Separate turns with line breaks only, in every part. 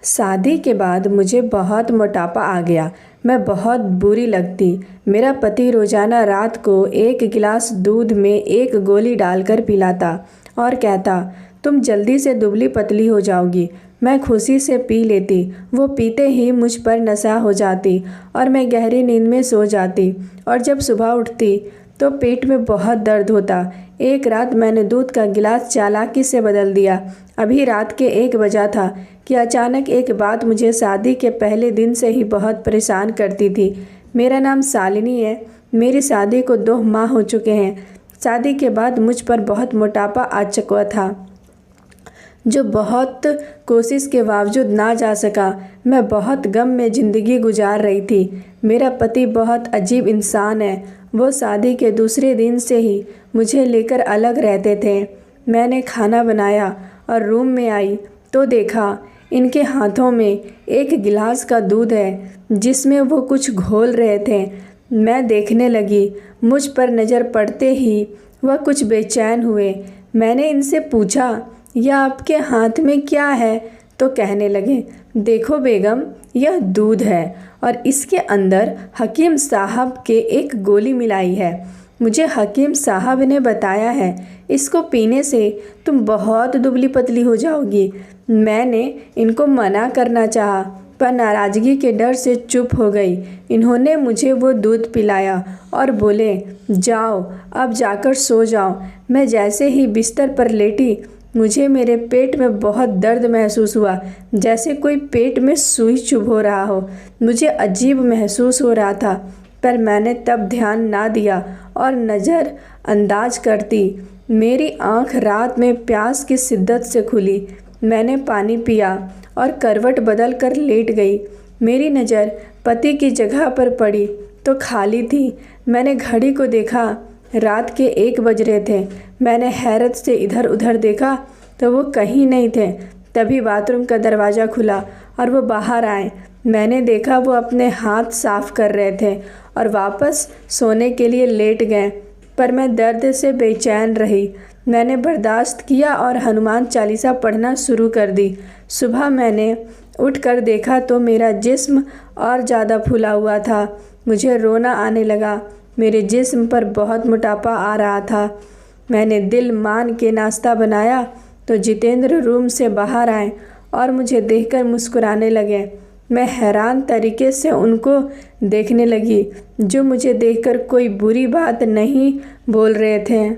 शादी के बाद मुझे बहुत मोटापा आ गया। मैं बहुत बुरी लगती। मेरा पति रोज़ाना रात को 1 गिलास दूध में 1 गोली डालकर पिलाता और कहता, तुम जल्दी से दुबली पतली हो जाओगी। मैं खुशी से पी लेती। वो पीते ही मुझ पर नशा हो जाती और मैं गहरी नींद में सो जाती और जब सुबह उठती तो पेट में बहुत दर्द होता। एक रात मैंने दूध का गिलास चालाकी से बदल दिया। अभी रात के 1 बजा था कि अचानक एक बात मुझे शादी के पहले दिन से ही बहुत परेशान करती थी। मेरा नाम शालिनी है। मेरी शादी को 2 माह हो चुके हैं। शादी के बाद मुझ पर बहुत मोटापा आ चुका था, जो बहुत कोशिश के बावजूद ना जा सका। मैं बहुत गम में ज़िंदगी गुजार रही थी। मेरा पति बहुत अजीब इंसान है। वो शादी के दूसरे दिन से ही मुझे लेकर अलग रहते थे। मैंने खाना बनाया और रूम में आई तो देखा इनके हाथों में 1 गिलास का दूध है जिसमें वो कुछ घोल रहे थे। मैं देखने लगी। मुझ पर नज़र पड़ते ही वह कुछ बेचैन हुए। मैंने इनसे पूछा, यह आपके हाथ में क्या है? तो कहने लगे, देखो बेगम, यह दूध है और इसके अंदर हकीम साहब के 1 गोली मिलाई है। मुझे हकीम साहब ने बताया है इसको पीने से तुम बहुत दुबली पतली हो जाओगी। मैंने इनको मना करना चाहा पर नाराज़गी के डर से चुप हो गई। इन्होंने मुझे वो दूध पिलाया और बोले, जाओ अब जाकर सो जाओ। मैं जैसे ही बिस्तर पर लेटी मुझे मेरे पेट में बहुत दर्द महसूस हुआ, जैसे कोई पेट में सुई चुभ रहा हो। मुझे अजीब महसूस हो रहा था पर मैंने तब ध्यान ना दिया और नज़र अंदाज करती। मेरी आँख रात में प्यास की शिद्दत से खुली। मैंने पानी पिया और करवट बदल कर लेट गई। मेरी नज़र पति की जगह पर पड़ी तो खाली थी। मैंने घड़ी को देखा, रात के 1 बज रहे थे। मैंने हैरत से इधर उधर देखा तो वो कहीं नहीं थे। तभी बाथरूम का दरवाज़ा खुला और वो बाहर आए। मैंने देखा वो अपने हाथ साफ कर रहे थे और वापस सोने के लिए लेट गए, पर मैं दर्द से बेचैन रही। मैंने बर्दाश्त किया और हनुमान चालीसा पढ़ना शुरू कर दी। सुबह मैंने उठकर देखा तो मेरा जिस्म और ज़्यादा फूला हुआ था। मुझे रोना आने लगा। मेरे जिस्म पर बहुत मोटापा आ रहा था। मैंने दिल मान के नाश्ता बनाया तो जितेंद्र रूम से बाहर आए और मुझे देखकर मुस्कुराने लगे। मैं हैरान तरीके से उनको देखने लगी, जो मुझे देखकर कोई बुरी बात नहीं बोल रहे थे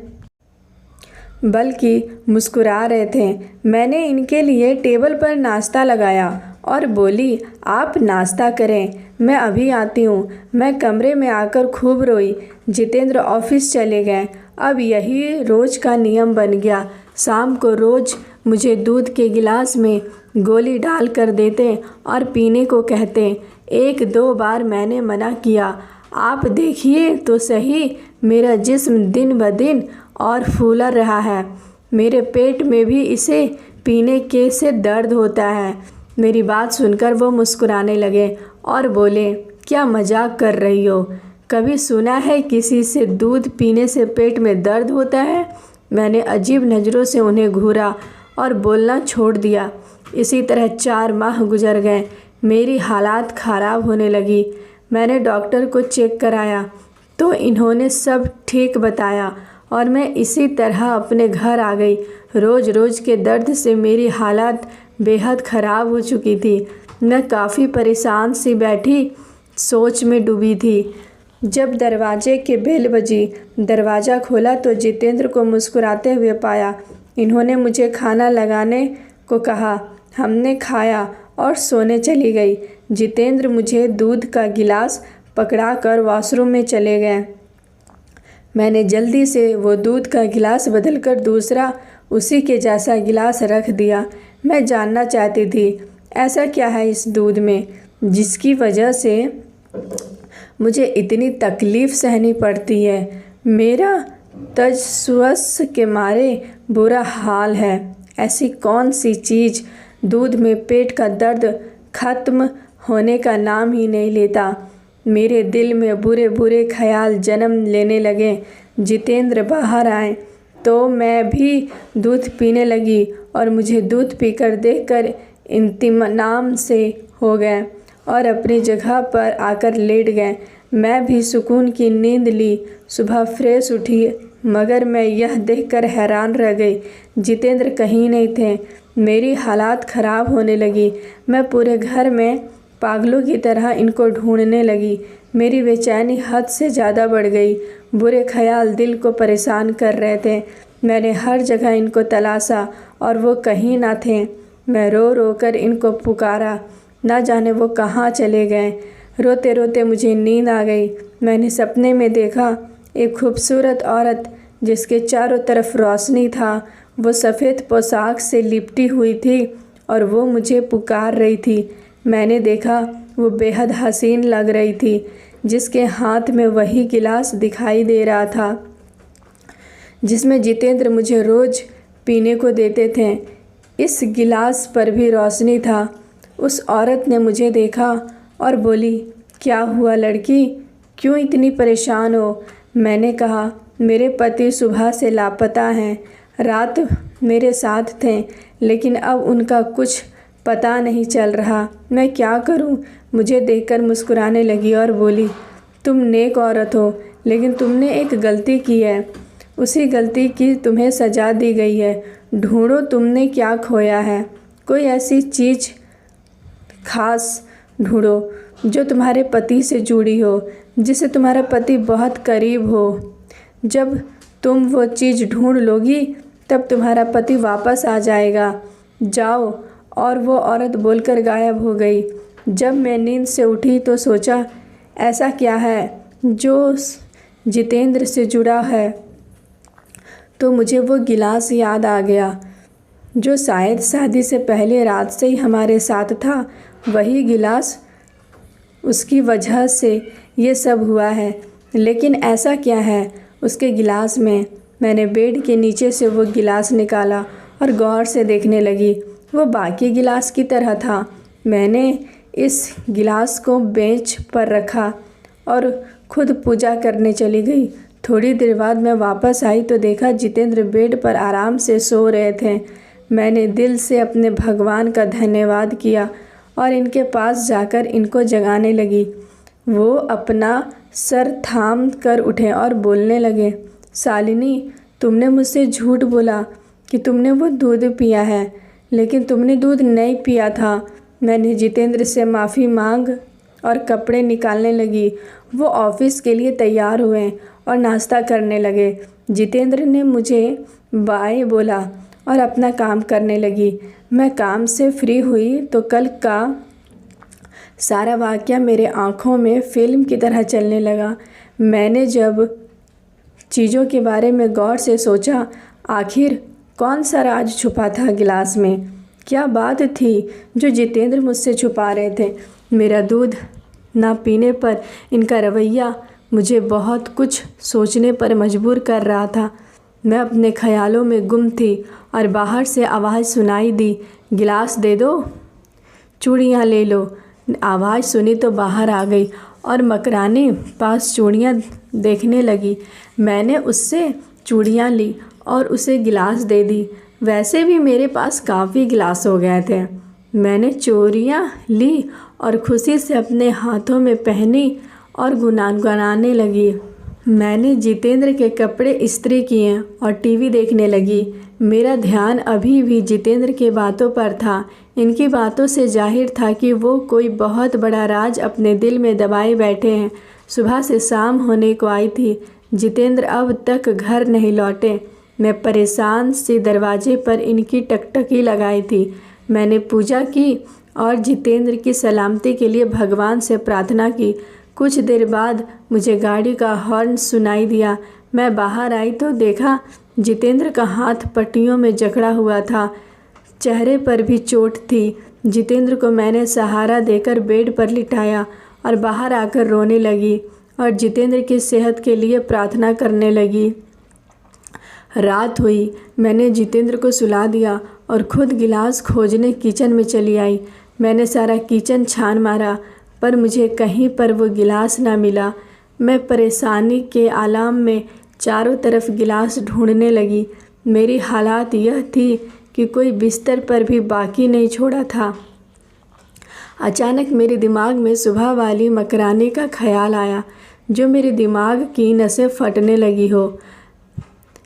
बल्कि मुस्कुरा रहे थे। मैंने इनके लिए टेबल पर नाश्ता लगाया और बोली, आप नाश्ता करें, मैं अभी आती हूँ। मैं कमरे में आकर खूब रोई। जितेंद्र ऑफिस चले गए। अब यही रोज़ का नियम बन गया। शाम को रोज़ मुझे दूध के गिलास में गोली डाल कर देते और पीने को कहते। 1-2 बार मैंने मना किया। आप देखिए तो सही, मेरा जिस्म दिन ब दिन और फूला रहा है। मेरे पेट में भी इसे पीने के से दर्द होता है। मेरी बात सुनकर वो मुस्कुराने लगे और बोले, क्या मजाक कर रही हो? कभी सुना है किसी से दूध पीने से पेट में दर्द होता है? मैंने अजीब नज़रों से उन्हें घूरा और बोलना छोड़ दिया। इसी तरह 4 माह गुजर गए। मेरी हालात ख़राब होने लगी। मैंने डॉक्टर को चेक कराया तो इन्होंने सब ठीक बताया और मैं इसी तरह अपने घर आ गई। रोज़ रोज़ के दर्द से मेरी हालत बेहद ख़राब हो चुकी थी। मैं काफ़ी परेशान सी बैठी सोच में डूबी थी। जब दरवाजे की बेल बजी, दरवाज़ा खोला तो जितेंद्र को मुस्कुराते हुए पाया। इन्होंने मुझे खाना लगाने को कहा। हमने खाया और सोने चली गई। जितेंद्र मुझे दूध का गिलास पकड़ाकर वॉशरूम में चले गए। मैंने जल्दी से वो दूध का गिलास बदलकर दूसरा उसी के जैसा गिलास रख दिया। मैं जानना चाहती थी, ऐसा क्या है इस दूध में जिसकी वजह से मुझे इतनी तकलीफ़ सहनी पड़ती है। मेरा तजस्सुस के मारे बुरा हाल है। ऐसी कौन सी चीज़ दूध में पेट का दर्द ख़त्म होने का नाम ही नहीं लेता। मेरे दिल में बुरे बुरे ख्याल जन्म लेने लगे। जितेंद्र बाहर आए तो मैं भी दूध पीने लगी और मुझे दूध पीकर देखकर इत्मीनान से हो गए और अपनी जगह पर आकर लेट गए। मैं भी सुकून की नींद ली। सुबह फ्रेश उठी, मगर मैं यह देखकर हैरान रह गई, जितेंद्र कहीं नहीं थे। मेरी हालात ख़राब होने लगी। मैं पूरे घर में पागलों की तरह इनको ढूंढने लगी। मेरी बेचैनी हद से ज़्यादा बढ़ गई। बुरे ख्याल दिल को परेशान कर रहे थे। मैंने हर जगह इनको तलाशा और वो कहीं ना थे। मैं रो रो कर इनको पुकारा, ना जाने वो कहाँ चले गए। रोते रोते मुझे नींद आ गई। मैंने सपने में देखा एक खूबसूरत औरत जिसके चारों तरफ रोशनी था। वो सफ़ेद पोशाक से लिपटी हुई थी और वो मुझे पुकार रही थी। मैंने देखा वो बेहद हसीन लग रही थी, जिसके हाथ में वही गिलास दिखाई दे रहा था जिसमें जितेंद्र मुझे रोज़ पीने को देते थे। इस गिलास पर भी रोशनी था। उस औरत ने मुझे देखा और बोली, क्या हुआ लड़की, क्यों इतनी परेशान हो? मैंने कहा, मेरे पति सुबह से लापता हैं। रात मेरे साथ थे, लेकिन अब उनका कुछ पता नहीं चल रहा। मैं क्या करूं? मुझे देखकर मुस्कुराने लगी और बोली, तुम नेक औरत हो, लेकिन तुमने एक गलती की है। उसी गलती की तुम्हें सज़ा दी गई है। ढूंढो तुमने क्या खोया है। कोई ऐसी चीज़ खास ढूंढो जो तुम्हारे पति से जुड़ी हो, जिसे तुम्हारा पति बहुत करीब हो। जब तुम वो चीज़ ढूंढ लोगी, तब तुम्हारा पति वापस आ जाएगा। जाओ। और वो औरत बोलकर गायब हो गई। जब मैं नींद से उठी तो सोचा, ऐसा क्या है जो जितेंद्र से जुड़ा है? तो मुझे वो गिलास याद आ गया, जो शायद शादी से पहले रात से ही हमारे साथ था। वही गिलास, उसकी वजह से ये सब हुआ है। लेकिन ऐसा क्या है उसके गिलास में? मैंने बेड के नीचे से वो गिलास निकाला और गौर से देखने लगी। वो बाकी गिलास की तरह था। मैंने इस गिलास को बेंच पर रखा और खुद पूजा करने चली गई। थोड़ी देर बाद मैं वापस आई तो देखा जितेंद्र बेड पर आराम से सो रहे थे। मैंने दिल से अपने भगवान का धन्यवाद किया और इनके पास जाकर इनको जगाने लगी। वो अपना सर थाम कर उठे और बोलने लगे, शालिनी, तुमने मुझसे झूठ बोला कि तुमने वो दूध पिया है, लेकिन तुमने दूध नहीं पिया था। मैंने जितेंद्र से माफ़ी मांग और कपड़े निकालने लगी। वो ऑफिस के लिए तैयार हुए और नाश्ता करने लगे। जितेंद्र ने मुझे बाय बोला और अपना काम करने लगी। मैं काम से फ्री हुई तो कल का सारा वाक़या मेरे आँखों में फ़िल्म की तरह चलने लगा। मैंने जब चीज़ों के बारे में गौर से सोचा, आखिर कौन सा राज छुपा था गिलास में? क्या बात थी जो जितेंद्र मुझसे छुपा रहे थे? मेरा दूध ना पीने पर इनका रवैया मुझे बहुत कुछ सोचने पर मजबूर कर रहा था। मैं अपने ख्यालों में गुम थी और बाहर से आवाज़ सुनाई दी, गिलास दे दो, चूड़ियाँ ले लो। आवाज़ सुनी तो बाहर आ गई और मकराने पास चूड़ियाँ देखने लगी। मैंने उससे चूड़ियाँ ली और उसे गिलास दे दी। वैसे भी मेरे पास काफ़ी गिलास हो गए थे। मैंने चूड़ियाँ ली और खुशी से अपने हाथों में पहनी और गुनगुनाने लगी। मैंने जितेंद्र के कपड़े इस्त्री किए और टीवी देखने लगी। मेरा ध्यान अभी भी जितेंद्र के बातों पर था। इनकी बातों से जाहिर था कि वो कोई बहुत बड़ा राज अपने दिल में दबाए बैठे हैं। सुबह से शाम होने को आई थी। जितेंद्र अब तक घर नहीं लौटे। मैं परेशान सी दरवाजे पर इनकी टकटकी लगाई थी। मैंने पूजा की और जितेंद्र की सलामती के लिए भगवान से प्रार्थना की। कुछ देर बाद मुझे गाड़ी का हॉर्न सुनाई दिया। मैं बाहर आई तो देखा जितेंद्र का हाथ पट्टियों में जकड़ा हुआ था। चेहरे पर भी चोट थी। जितेंद्र को मैंने सहारा देकर बेड पर लिटाया और बाहर आकर रोने लगी और जितेंद्र की सेहत के लिए प्रार्थना करने लगी। रात हुई। मैंने जितेंद्र को सुला दिया और खुद गिलास खोजने किचन में चली आई। मैंने सारा किचन छान मारा, पर मुझे कहीं पर वो गिलास ना मिला। मैं परेशानी के आलम में चारों तरफ गिलास ढूंढने लगी। मेरी हालात यह थी कि कोई बिस्तर पर भी बाकी नहीं छोड़ा था। अचानक मेरे दिमाग में सुबह वाली मकरानी का ख्याल आया, जो मेरे दिमाग की नसें फटने लगी हो।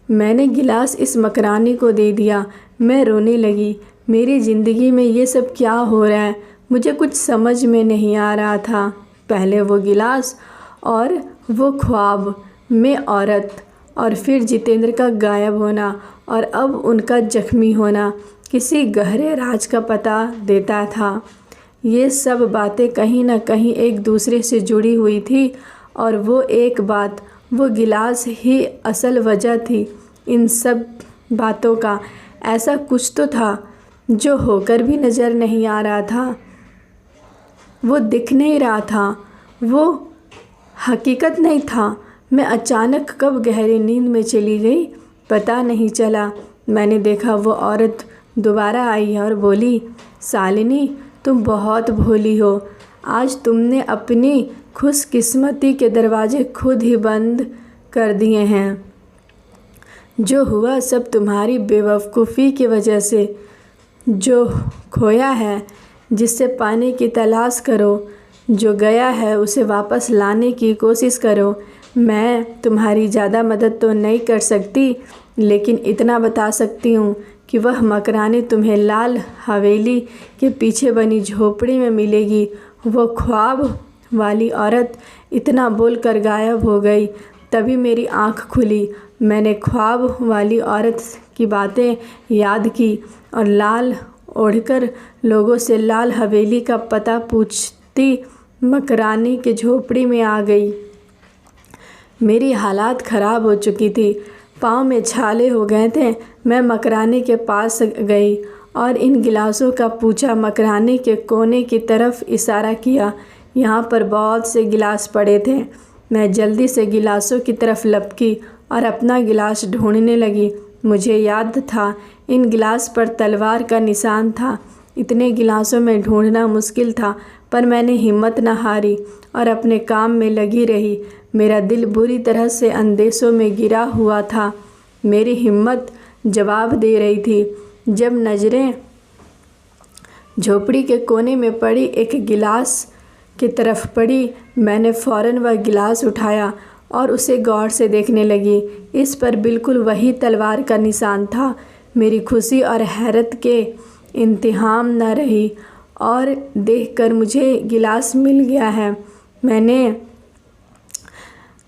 मैंने गिलास इस मकरानी को दे दिया। मैं रोने लगी। मेरी ज़िंदगी में ये सब क्या हो रहा है, मुझे कुछ समझ में नहीं आ रहा था। पहले वो गिलास और वो ख्वाब में औरत, और फिर जितेंद्र का गायब होना, और अब उनका जख्मी होना किसी गहरे राज का पता देता था। ये सब बातें कहीं ना कहीं एक दूसरे से जुड़ी हुई थी, और वो एक बात, वो गिलास ही असल वजह थी इन सब बातों का। ऐसा कुछ तो था जो होकर भी नज़र नहीं आ रहा था, वो दिख नहीं रहा था, वो हकीकत नहीं था। मैं अचानक कब गहरी नींद में चली गई पता नहीं चला। मैंने देखा वो औरत दोबारा आई है और बोली, शालिनी तुम बहुत भोली हो। आज तुमने अपनी खुशकिस्मती के दरवाजे खुद ही बंद कर दिए हैं। जो हुआ सब तुम्हारी बेवकूफ़ी की वजह से। जो खोया है जिससे पाने की तलाश करो, जो गया है उसे वापस लाने की कोशिश करो। मैं तुम्हारी ज़्यादा मदद तो नहीं कर सकती, लेकिन इतना बता सकती हूँ कि वह मकरानी तुम्हें लाल हवेली के पीछे बनी झोपड़ी में मिलेगी। वो ख्वाब वाली औरत इतना बोलकर गायब हो गई। तभी मेरी आँख खुली। मैंने ख्वाब वाली औरत की बातें याद की और लाल ओढ़कर लोगों से लाल हवेली का पता पूछती मकरानी के झोपड़ी में आ गई। मेरी हालात ख़राब हो चुकी थी, पाँव में छाले हो गए थे। मैं मकरानी के पास गई और इन गिलासों का पूछा। मकरानी के कोने की तरफ इशारा किया। यहाँ पर बहुत से गिलास पड़े थे। मैं जल्दी से गिलासों की तरफ लपकी और अपना गिलास ढूंढने लगी। मुझे याद था इन गिलास पर तलवार का निशान था। इतने गिलासों में ढूंढना मुश्किल था, पर मैंने हिम्मत न हारी और अपने काम में लगी रही। मेरा दिल बुरी तरह से अंदेशों में गिरा हुआ था। मेरी हिम्मत जवाब दे रही थी। जब नज़रें झोपड़ी के कोने में पड़ी एक गिलास की तरफ पड़ी, मैंने फ़ौरन वह गिलास उठाया और उसे गौर से देखने लगी। इस पर बिल्कुल वही तलवार का निशान था। मेरी खुशी और हैरत के इंतहाम न रही और देखकर मुझे गिलास मिल गया है। मैंने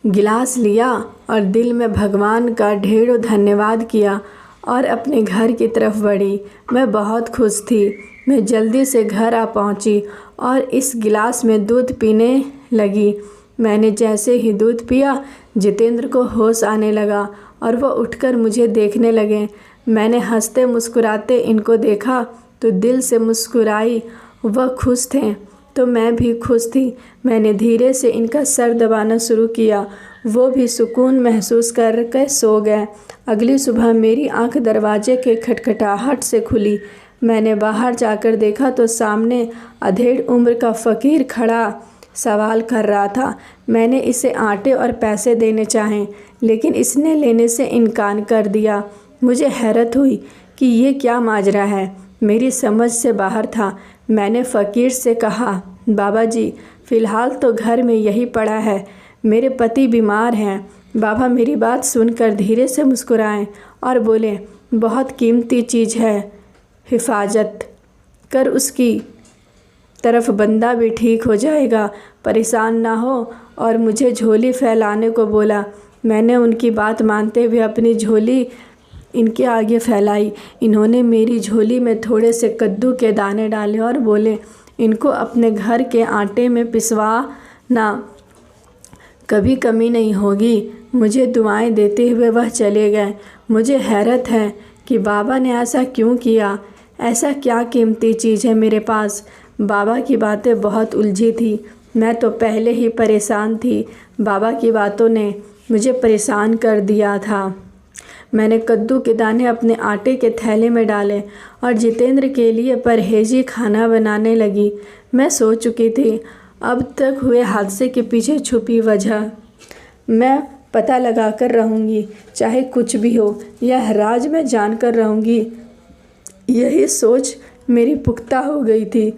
गिलास लिया और दिल में भगवान का ढेरों धन्यवाद किया और अपने घर की तरफ बढ़ी। मैं बहुत खुश थी। मैं जल्दी से घर आ पहुंची और इस गिलास में दूध पीने लगी। मैंने जैसे ही दूध पिया, जितेंद्र को होश आने लगा और वह उठकर मुझे देखने लगे। मैंने हंसते मुस्कुराते इनको देखा तो दिल से मुस्कुराई। वह खुश थे तो मैं भी खुश थी। मैंने धीरे से इनका सर दबाना शुरू किया। वो भी सुकून महसूस करके सो गए। अगली सुबह मेरी आंख दरवाजे के खटखटाहट से खुली। मैंने बाहर जाकर देखा तो सामने अधेड़ उम्र का फ़कीर खड़ा सवाल कर रहा था। मैंने इसे आटे और पैसे देने चाहे, लेकिन इसने लेने से इनकार कर दिया। मुझे हैरत हुई कि ये क्या माजरा है, मेरी समझ से बाहर था। मैंने फ़कीर से कहा, बाबा जी फ़िलहाल तो घर में यही पड़ा है, मेरे पति बीमार हैं। बाबा मेरी बात सुनकर धीरे से मुस्कुराए और बोले, बहुत कीमती चीज़ है, हिफाजत कर उसकी तरफ, बंदा भी ठीक हो जाएगा, परेशान ना हो। और मुझे झोली फैलाने को बोला। मैंने उनकी बात मानते हुए अपनी झोली इनके आगे फैलाई। इन्होंने मेरी झोली में थोड़े से कद्दू के दाने डाले और बोले, इनको अपने घर के आटे में पिसवाना, कभी कमी नहीं होगी। मुझे दुआएं देते हुए वह चले गए। मुझे हैरत है कि बाबा ने ऐसा क्यों किया। ऐसा क्या कीमती चीज़ है मेरे पास। बाबा की बातें बहुत उलझी थी। मैं तो पहले ही परेशान थी। बाबा की बातों ने मुझे परेशान कर दिया था। मैंने कद्दू के दाने अपने आटे के थैले में डाले और जितेंद्र के लिए परहेजी खाना बनाने लगी। मैं सो चुकी थी। अब तक हुए हादसे के पीछे छुपी वजह मैं पता लगा कर रहूँगी, चाहे कुछ भी हो। यह राज मैं जान कर रहूँगी। यही सोच मेरी पुख्ता हो गई थी।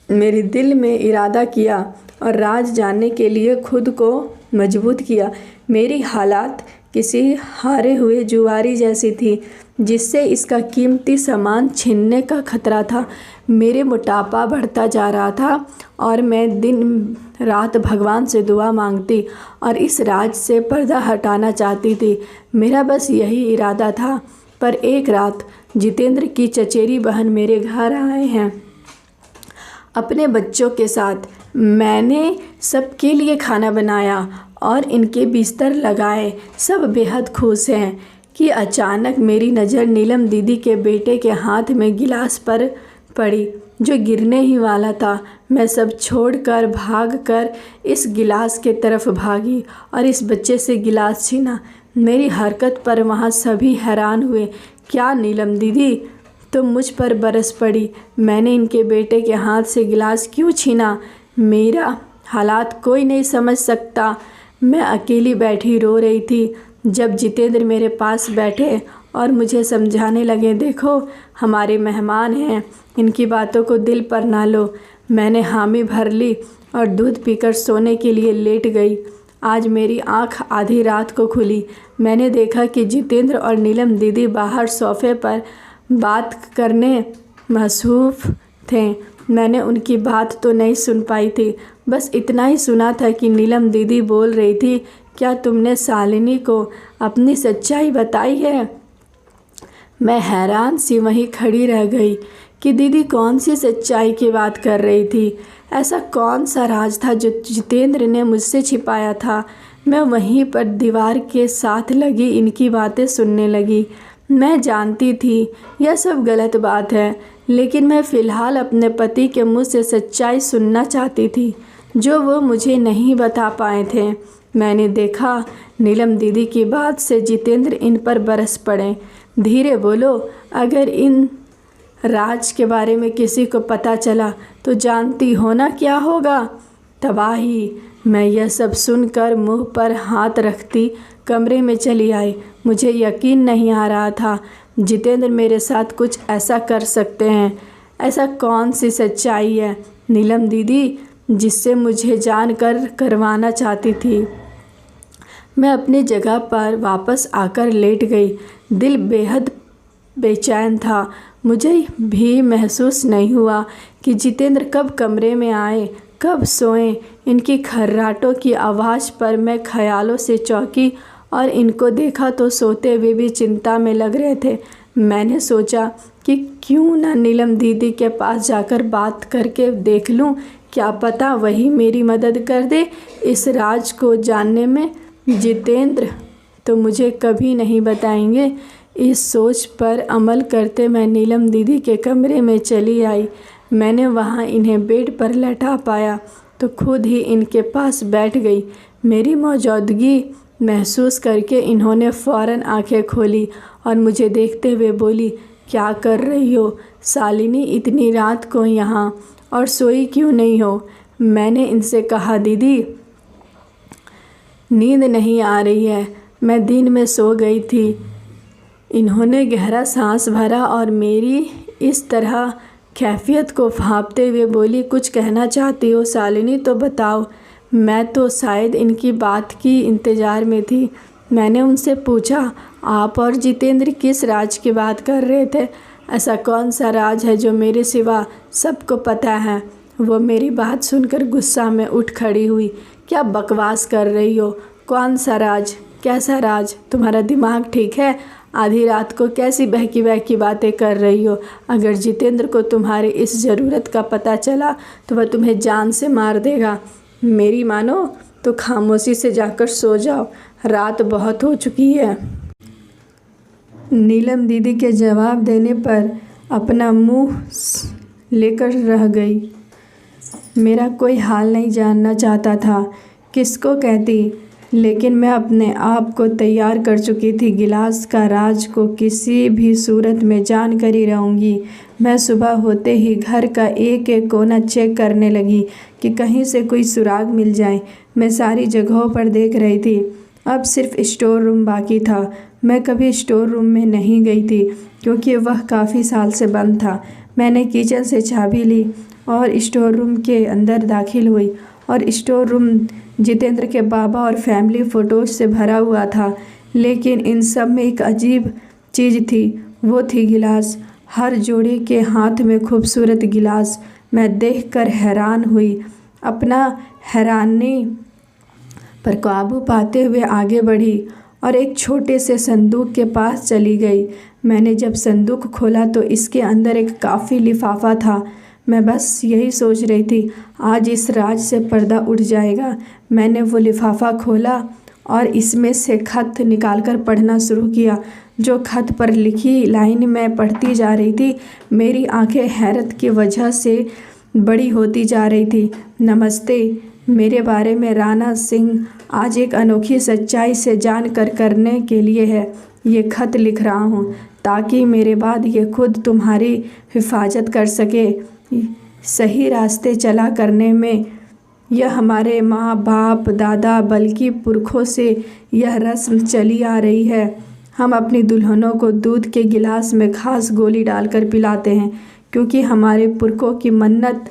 मेरे दिल में इरादा किया और राज जानने के लिए खुद को मजबूत किया। मेरी हालात किसी हारे हुए जुआरी जैसी थी जिससे इसका कीमती सामान छीनने का खतरा था। मेरे मोटापा बढ़ता जा रहा था और मैं दिन रात भगवान से दुआ मांगती और इस राज से पर्दा हटाना चाहती थी। मेरा बस यही इरादा था। पर एक रात जितेंद्र की चचेरी बहन मेरे घर आए हैं अपने बच्चों के साथ। मैंने सबके लिए खाना बनाया और इनके बिस्तर लगाए। सब बेहद खुश हैं कि अचानक मेरी नज़र नीलम दीदी के बेटे के हाथ में गिलास पर पड़ी जो गिरने ही वाला था। मैं सब छोड़कर भागकर इस गिलास के तरफ भागी और इस बच्चे से गिलास छीना। मेरी हरकत पर वहाँ सभी हैरान हुए। क्या नीलम दीदी, तुम मुझ पर बरस पड़ी? मैंने इनके बेटे के हाथ से गिलास क्यों छीना? मेरा हालात कोई नहीं समझ सकता। मैं अकेली बैठी रो रही थी जब जितेंद्र मेरे पास बैठे और मुझे समझाने लगे, देखो हमारे मेहमान हैं, इनकी बातों को दिल पर ना लो। मैंने हामी भर ली और दूध पीकर सोने के लिए लेट गई। आज मेरी आंख आधी रात को खुली। मैंने देखा कि जितेंद्र और नीलम दीदी बाहर सोफे पर बात करने मसरूफ़ थे। मैंने उनकी बात तो नहीं सुन पाई थी, बस इतना ही सुना था कि नीलम दीदी बोल रही थी, क्या तुमने शालिनी को अपनी सच्चाई बताई है? मैं हैरान सी वहीं खड़ी रह गई कि दीदी कौन सी सच्चाई की बात कर रही थी। ऐसा कौन सा राज था जो जितेंद्र ने मुझसे छिपाया था? मैं वहीं पर दीवार के साथ लगी इनकी बातें सुनने लगी। मैं जानती थी यह सब गलत बात है, लेकिन मैं फ़िलहाल अपने पति के मुँह से सच्चाई सुनना चाहती थी जो वो मुझे नहीं बता पाए थे। मैंने देखा नीलम दीदी की बात से जितेंद्र इन पर बरस पड़े। धीरे बोलो, अगर इन राज के बारे में किसी को पता चला तो जानती हो ना क्या होगा? तबाही। मैं यह सब सुनकर मुंह पर हाथ रखती कमरे में चली आई। मुझे यकीन नहीं आ रहा था जितेंद्र मेरे साथ कुछ ऐसा कर सकते हैं। ऐसा कौन सी सच्चाई है नीलम दीदी जिससे मुझे जानकर करवाना चाहती थी? मैं अपनी जगह पर वापस आकर लेट गई। दिल बेहद बेचैन था। मुझे भी महसूस नहीं हुआ कि जितेंद्र कब कमरे में आए, कब सोए। इनकी खर्राटों की आवाज़ पर मैं ख्यालों से चौंकी और इनको देखा तो सोते हुए भी चिंता में लग रहे थे। मैंने सोचा कि क्यों ना नीलम दीदी के पास जाकर बात करके देख लूं, क्या पता वही मेरी मदद कर दे इस राज को जानने में। जितेंद्र तो मुझे कभी नहीं बताएंगे। इस सोच पर अमल करते मैं नीलम दीदी के कमरे में चली आई। मैंने वहाँ इन्हें बेड पर लेटा पाया तो खुद ही इनके पास बैठ गई। मेरी मौजूदगी महसूस करके इन्होंने फ़ौरन आंखें खोली और मुझे देखते हुए बोली, क्या कर रही हो शालिनी, इतनी रात को यहाँ, और सोई क्यों नहीं हो? मैंने इनसे कहा, दीदी नींद नहीं आ रही है, मैं दिन में सो गई थी। इन्होंने गहरा सांस भरा और मेरी इस तरह कैफियत को भांपते हुए बोली, कुछ कहना चाहती हो शालिनी तो बताओ। मैं तो शायद इनकी बात की इंतज़ार में थी। मैंने उनसे पूछा, आप और जितेंद्र किस राज की बात कर रहे थे? ऐसा कौन सा राज है जो मेरे सिवा सबको पता है? वो मेरी बात सुनकर गुस्सा में उठ खड़ी हुई। क्या बकवास कर रही हो? कौन सा राज? कैसा राज? तुम्हारा दिमाग ठीक है? आधी रात को कैसी बहकी बहकी बातें कर रही हो? अगर जितेंद्र को तुम्हारी इस ज़रूरत का पता चला तो वह तुम्हें जान से मार देगा। मेरी मानो तो खामोशी से जाकर सो जाओ, रात बहुत हो चुकी है। नीलम दीदी के जवाब देने पर अपना मुंह लेकर रह गई। मेरा कोई हाल नहीं जानना चाहता था, किसको कहती, लेकिन मैं अपने आप को तैयार कर चुकी थी। गिलास का राज को किसी भी सूरत में जान कर ही रहूँगी। मैं सुबह होते ही घर का एक एक कोना चेक करने लगी कि कहीं से कोई सुराग मिल जाए। मैं सारी जगहों पर देख रही थी। अब सिर्फ स्टोर रूम बाकी था। मैं कभी स्टोर रूम में नहीं गई थी क्योंकि वह काफ़ी साल से बंद था। मैंने किचन से चाबी ली और स्टोर रूम के अंदर दाखिल हुई और स्टोर रूम जितेंद्र के बाबा और फैमिली फ़ोटोज़ से भरा हुआ था। लेकिन इन सब में एक अजीब चीज़ थी, वो थी गिलास। हर जोड़ी के हाथ में खूबसूरत गिलास। मैं देखकर हैरान हुई। अपना हैरानी पर काबू पाते हुए आगे बढ़ी और एक छोटे से संदूक के पास चली गई। मैंने जब संदूक खोला तो इसके अंदर एक काफ़ी लिफाफा था। मैं बस यही सोच रही थी, आज इस राज से पर्दा उठ जाएगा। मैंने वो लिफाफा खोला और इसमें से खत निकालकर पढ़ना शुरू किया। जो खत पर लिखी लाइन मैं पढ़ती जा रही थी, मेरी आंखें हैरत की वजह से बड़ी होती जा रही थी। नमस्ते, मेरे बारे में राणा सिंह आज एक अनोखी सच्चाई से जानकर करने के लिए है ये खत लिख रहा हूँ, ताकि मेरे बाद ये खुद तुम्हारी हिफाजत कर सके। सही रास्ते चला करने में यह हमारे माँ बाप दादा बल्कि पुरखों से यह रस्म चली आ रही है। हम अपनी दुल्हनों को दूध के गिलास में खास गोली डालकर पिलाते हैं, क्योंकि हमारे पुरखों की मन्नत,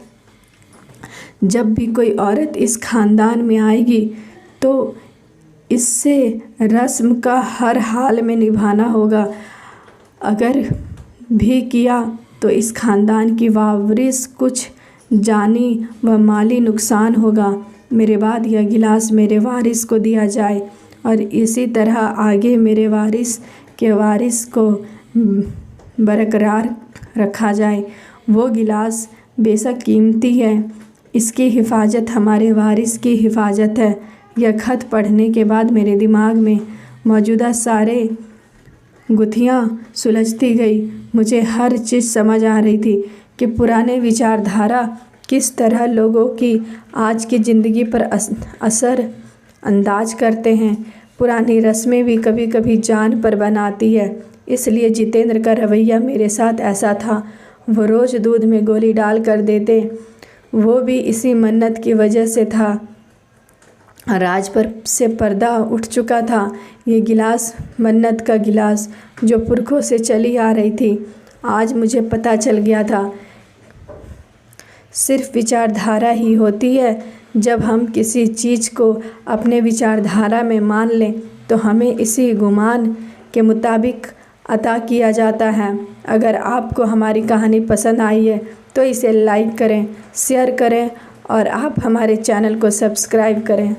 जब भी कोई औरत इस खानदान में आएगी तो इससे रस्म का हर हाल में निभाना होगा। अगर भी किया तो इस खानदान की वारिस कुछ जानी व माली नुकसान होगा। मेरे बाद यह गिलास मेरे वारिस को दिया जाए और इसी तरह आगे मेरे वारिस के वारिस को बरकरार रखा जाए। वो गिलास बेशक कीमती है, इसकी हिफाजत हमारे वारिस की हिफाजत है। यह खत पढ़ने के बाद मेरे दिमाग में मौजूदा सारे गुत्थियाँ सुलझती गई। मुझे हर चीज़ समझ आ रही थी कि पुराने विचारधारा किस तरह लोगों की आज की ज़िंदगी पर असर अंदाज करते हैं। पुरानी रस्में भी कभी कभी जान पर बनाती है। इसलिए जितेंद्र का रवैया मेरे साथ ऐसा था। वो रोज़ दूध में गोली डाल कर देते, वो भी इसी मन्नत की वजह से था। राज पर से पर्दा उठ चुका था। ये गिलास मन्नत का गिलास जो पुरखों से चली आ रही थी, आज मुझे पता चल गया था। सिर्फ विचारधारा ही होती है। जब हम किसी चीज़ को अपने विचारधारा में मान लें तो हमें इसी गुमान के मुताबिक अता किया जाता है। अगर आपको हमारी कहानी पसंद आई है तो इसे लाइक करें, शेयर करें और आप हमारे चैनल को सब्सक्राइब करें।